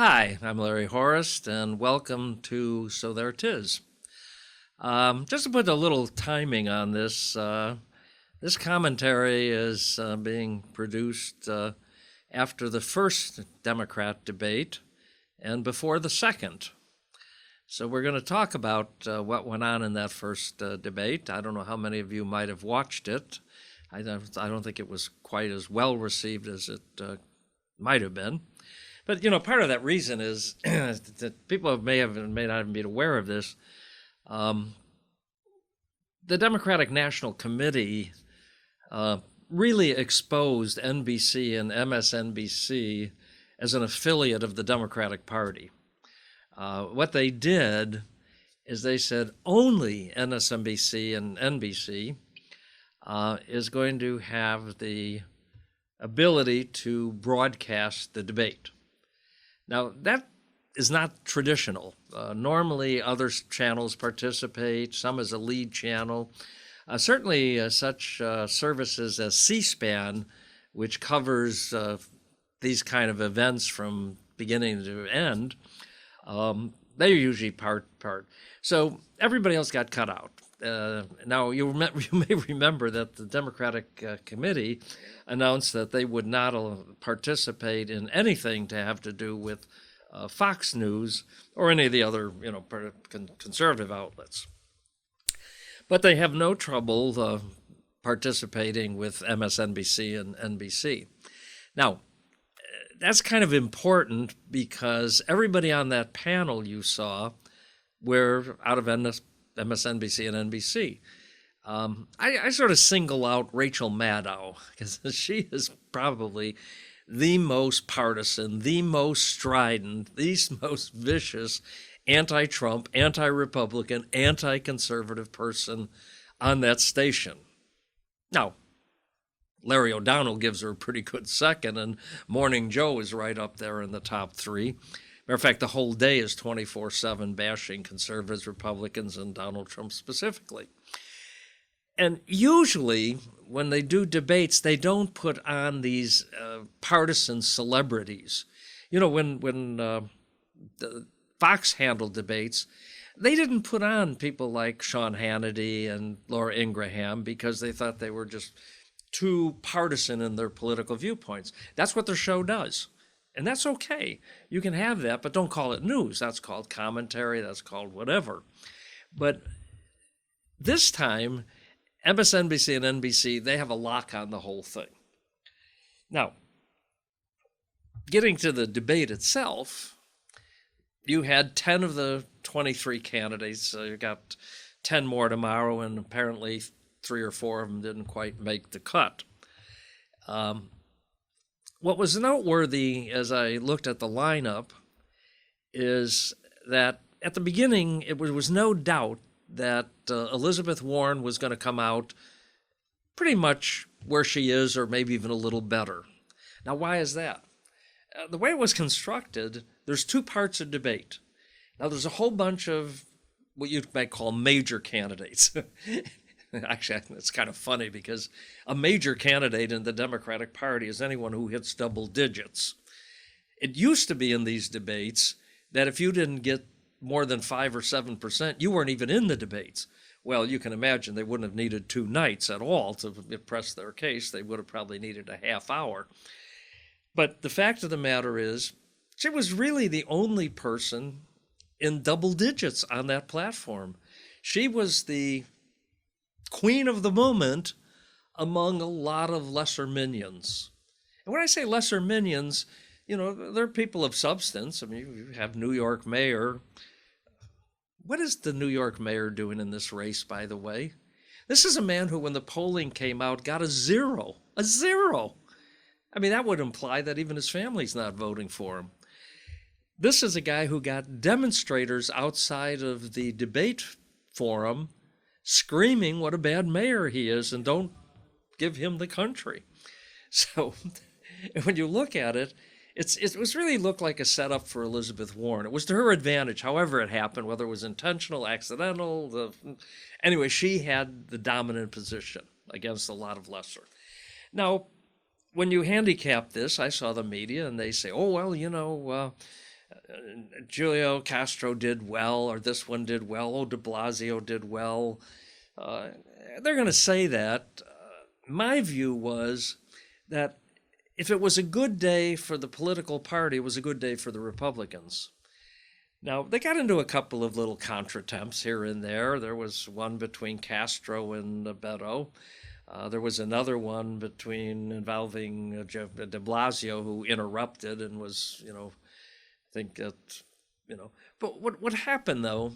Hi, I'm Larry Horist, and welcome to So There 'Tis. Just to put a little timing on this, this commentary is being produced after the first Democrat debate and before the second. So we're going to talk about what went on in that first debate. I don't know how many of you might have watched it. I don't think it was quite as well received as it might have been. But part of that reason is that people may not even be aware of this. The Democratic National Committee really exposed NBC and MSNBC as an affiliate of the Democratic Party. What they did is they said only MSNBC and NBC is going to have the ability to broadcast the debate. Now, that is not traditional. Normally, other channels participate, some as a lead channel. Certainly, such services as C-SPAN, which covers these kind of events from beginning to end, they're usually part. So everybody else got cut out. Now, you may remember that the Democratic Committee announced that they would not participate in anything to have to do with Fox News or any of the other, conservative outlets. But they have no trouble participating with MSNBC and NBC. Now, that's kind of important because everybody on that panel you saw were out of MSNBC and NBC. I sort of single out Rachel Maddow because she is probably the most partisan, the most strident, the most vicious anti-Trump, anti-Republican, anti-conservative person on that station. Now, Larry O'Donnell gives her a pretty good second, and Morning Joe is right up there in the top three. Matter of fact, the whole day is 24/7 bashing conservatives, Republicans, and Donald Trump specifically. And usually, when they do debates, they don't put on these partisan celebrities. When the Fox handled debates, they didn't put on people like Sean Hannity and Laura Ingraham because they thought they were just too partisan in their political viewpoints. That's what their show does. And that's okay. You can have that, but don't call it news. That's called commentary. That's called whatever. But this time, MSNBC and NBC, they have a lock on the whole thing. Now, getting to the debate itself, you had 10 of the 23 candidates. So you got 10 more tomorrow, and apparently 3 or 4 of them didn't quite make the cut. What was noteworthy as I looked at the lineup is that at the beginning, it was no doubt that Elizabeth Warren was going to come out pretty much where she is, or maybe even a little better. Now, why is that? The way it was constructed, there's 2 parts of debate. Now, there's a whole bunch of what you might call major candidates. Actually, it's kind of funny because a major candidate in the Democratic Party is anyone who hits double digits. It used to be in these debates that if you didn't get more than 5 or 7%, you weren't even in the debates. Well, you can imagine they wouldn't have needed 2 nights at all to press their case. They would have probably needed a half hour. But the fact of the matter is, she was really the only person in double digits on that platform. She was the queen of the moment among a lot of lesser minions. And when I say lesser minions, they're people of substance. I mean, you have New York Mayor. What is the New York Mayor doing in this race, by the way? This is a man who, when the polling came out, got a zero. A zero. I mean, that would imply that even his family's not voting for him. This is a guy who got demonstrators outside of the debate forum screaming what a bad mayor he is and don't give him the country. So when you look at it, it was really looked like a setup for Elizabeth Warren. It was to her advantage, however it happened, whether it was intentional, accidental. Anyway, she had the dominant position against a lot of lesser. Now, when you handicap this, I saw the media and they say, oh, well, Julio Castro did well, or this one did well, oh, de Blasio did well. They're going to say that. My view was that if it was a good day for the political party, it was a good day for the Republicans. Now, they got into a couple of little contretemps here and there. There was one between Castro and Beto. There was another one involving de Blasio, who interrupted and was, I think that, But what happened, though,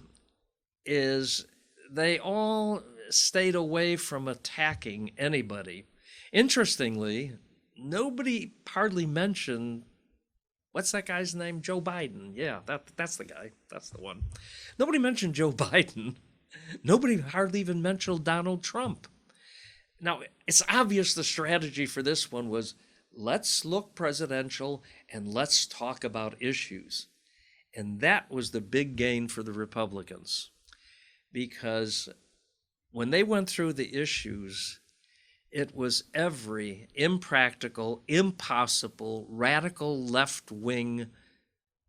is they all stayed away from attacking anybody. Interestingly, nobody hardly mentioned, what's that guy's name? Joe Biden. Yeah, that's the guy. That's the one. Nobody mentioned Joe Biden. Nobody hardly even mentioned Donald Trump. Now, it's obvious the strategy for this one was, let's look presidential and let's talk about issues. And that was the big gain for the Republicans, because when they went through the issues, it was every impractical, impossible, radical left-wing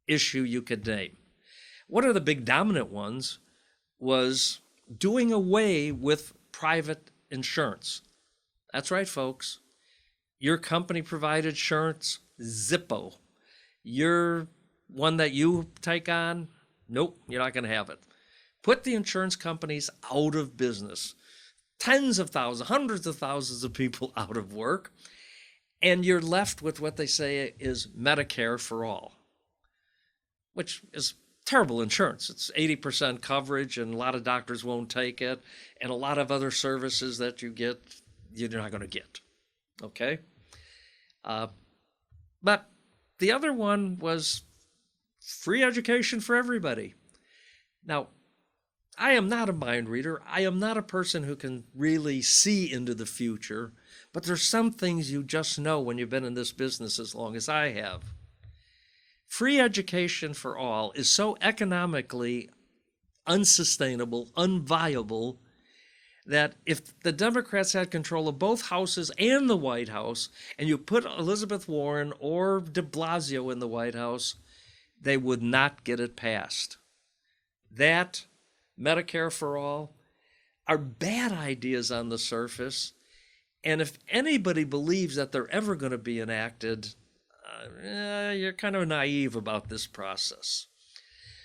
issue you could name. One of the big dominant ones was doing away with private insurance. That's right, folks. Your company provided insurance, Zippo. Your one that you take on, nope, you're not going to have it. Put the insurance companies out of business. Tens of thousands, hundreds of thousands of people out of work, and you're left with what they say is Medicare for all, which is terrible insurance. It's 80% coverage, and a lot of doctors won't take it, and a lot of other services that you get, you're not going to get, okay? But the other one was free education for everybody. Now, I am not a mind reader. I am not a person who can really see into the future, but there's some things you just know when you've been in this business as long as I have. Free education for all is so economically unsustainable, unviable, that if the Democrats had control of both houses and the White House, and you put Elizabeth Warren or de Blasio in the White House, they would not get it passed. That, Medicare for all, are bad ideas on the surface. And if anybody believes that they're ever going to be enacted, you're kind of naive about this process.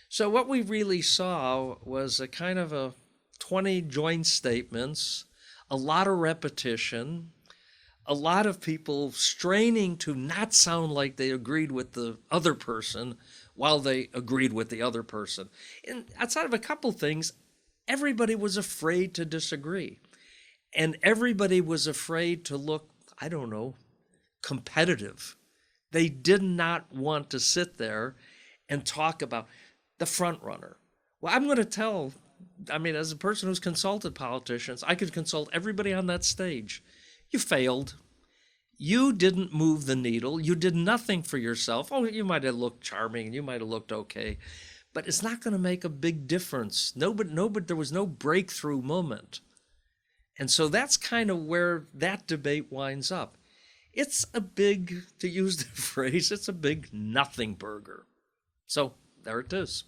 So what we really saw was a kind of a 20 joint statements, a lot of repetition, a lot of people straining to not sound like they agreed with the other person while they agreed with the other person. And outside of a couple things, everybody was afraid to disagree. And everybody was afraid to look, competitive. They did not want to sit there and talk about the front runner. Well, I'm going to tell, as a person who's consulted politicians, I could consult everybody on that stage. You failed. You didn't move the needle. You did nothing for yourself. Oh, you might have looked charming and you might have looked okay, but it's not going to make a big difference. There was no breakthrough moment. And so that's kind of where that debate winds up. It's a big, to use the phrase, it's a big nothing burger. So there it is.